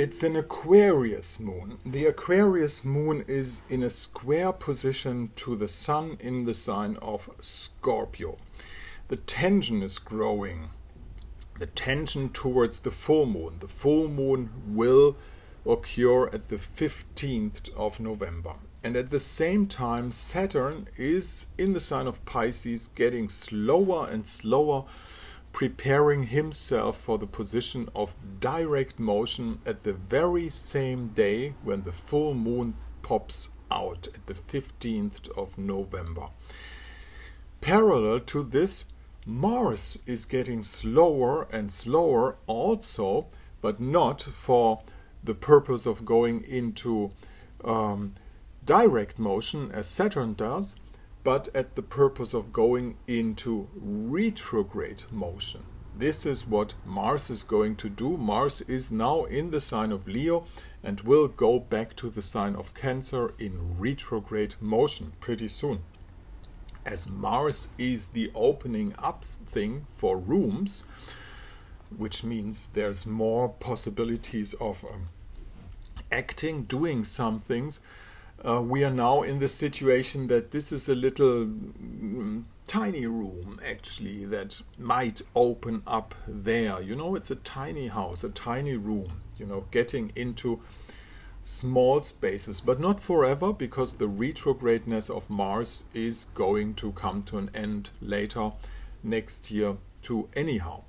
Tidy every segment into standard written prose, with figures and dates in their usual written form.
It's an Aquarius moon. The Aquarius moon is in a square position to the sun in the sign of Scorpio. The tension is growing. The tension towards the full moon. The full moon will occur at the 15th of November. And at the same time, Saturn is in the sign of Pisces, getting slower and slower, preparing himself for the position of direct motion at the very same day when the full moon pops out at the 15th of November. Parallel to this, Mars is getting slower and slower also, but not for the purpose of going into direct motion as Saturn does, but at the purpose of going into retrograde motion. This is what Mars is going to do. Mars is now in the sign of Leo and will go back to the sign of Cancer in retrograde motion pretty soon. As Mars is the opening up thing for rooms, which means there's more possibilities of acting, doing some things, we are now in the situation that this is a little tiny room actually that might open up there. You know, it's a tiny house, a tiny room, you know, getting into small spaces, but not forever, because the retrogradness of Mars is going to come to an end later next year too anyhow.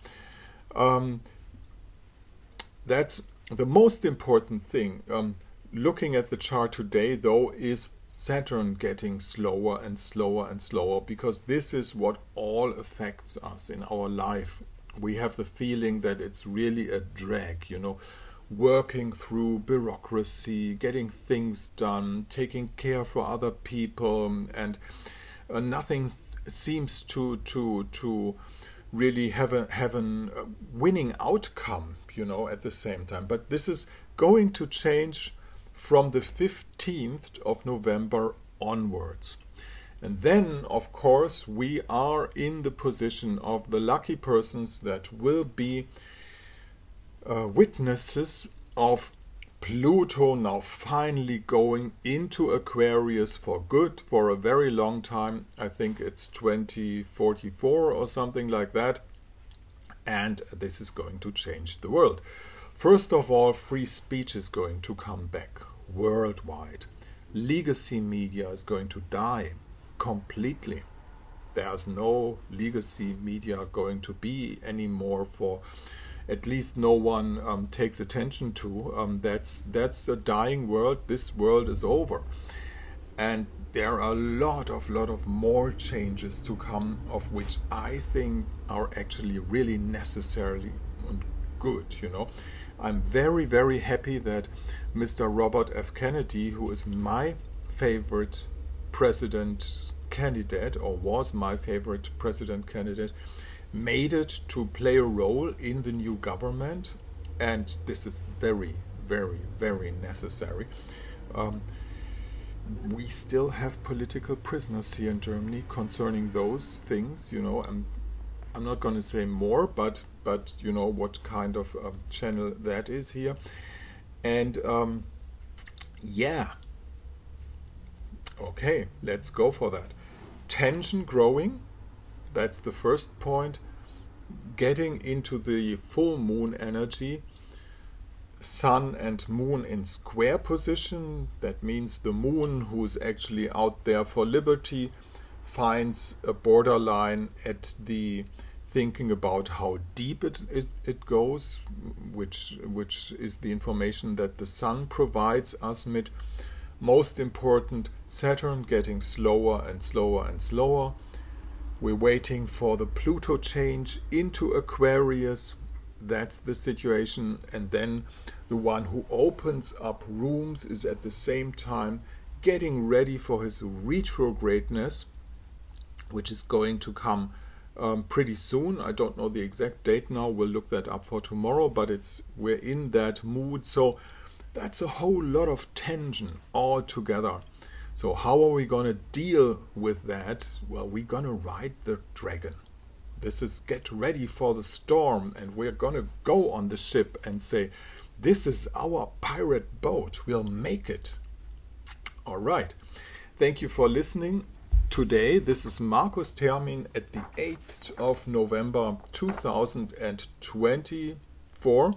That's the most important thing. Looking at the chart today, though, is Saturn getting slower and slower and slower, because this is what all affects us in our life. We have the feeling that it's really a drag, you know, working through bureaucracy, getting things done, taking care for other people, and nothing seems to really have a winning outcome, you know, at the same time. But this is going to change from the 15th of November onwards. And then, of course, we are in the position of the lucky persons that will be witnesses of Pluto now finally going into Aquarius for good for a very long time. I think it's 2044 or something like that. And this is going to change the world. First of all, free speech is going to come back worldwide. Legacy media is going to die completely. There's no legacy media going to be anymore, for at least no one takes attention to. That's a dying world. This world is over. And there are a lot of more changes to come, of which I think are actually really necessary and good, you know. I'm very, very happy that Mr. Robert F. Kennedy, who is my favorite president candidate, or was my favorite president candidate, made it to play a role in the new government, and this is very, very, very necessary. We still have political prisoners here in Germany concerning those things, you know. I'm not going to say more, but you know what kind of channel that is here. And yeah, okay, let's go for that. Tension growing, that's the first point. Getting into the full moon energy. Sun and moon in square position. That means the moon, who is actually out there for liberty, finds a borderline at the thinking about how deep it goes, which is the information that the sun provides us with. Most important, Saturn getting slower and slower and slower. We're waiting for the Pluto change into Aquarius. That's the situation. And then the one who opens up rooms is at the same time getting ready for his retrogradness, which is going to come pretty soon. I don't know the exact date now. We'll look that up for tomorrow, but we're in that mood. So that's a whole lot of tension all together. So how are we going to deal with that? Well, we're going to ride the dragon. This is get ready for the storm, and we're going to go on the ship and say, This is our pirate boat. We'll make it. All right. Thank you for listening today. This is Markus Termin at the 8th of November 2024.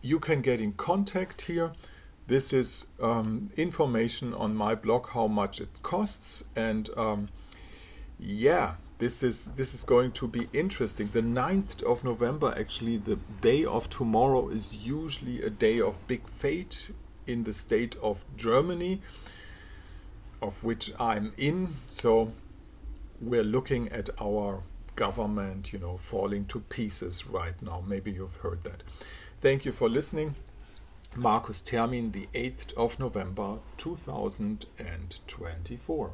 You can get in contact here. This is information on my blog, how much it costs. And this is going to be interesting. The 9th of November, actually, the day of tomorrow, is usually a day of big fate in the state of Germany, of which I'm in. So we're looking at our government, falling to pieces right now. Maybe you've heard that. Thank you for listening. Markus Termin, the 8th of November 2024.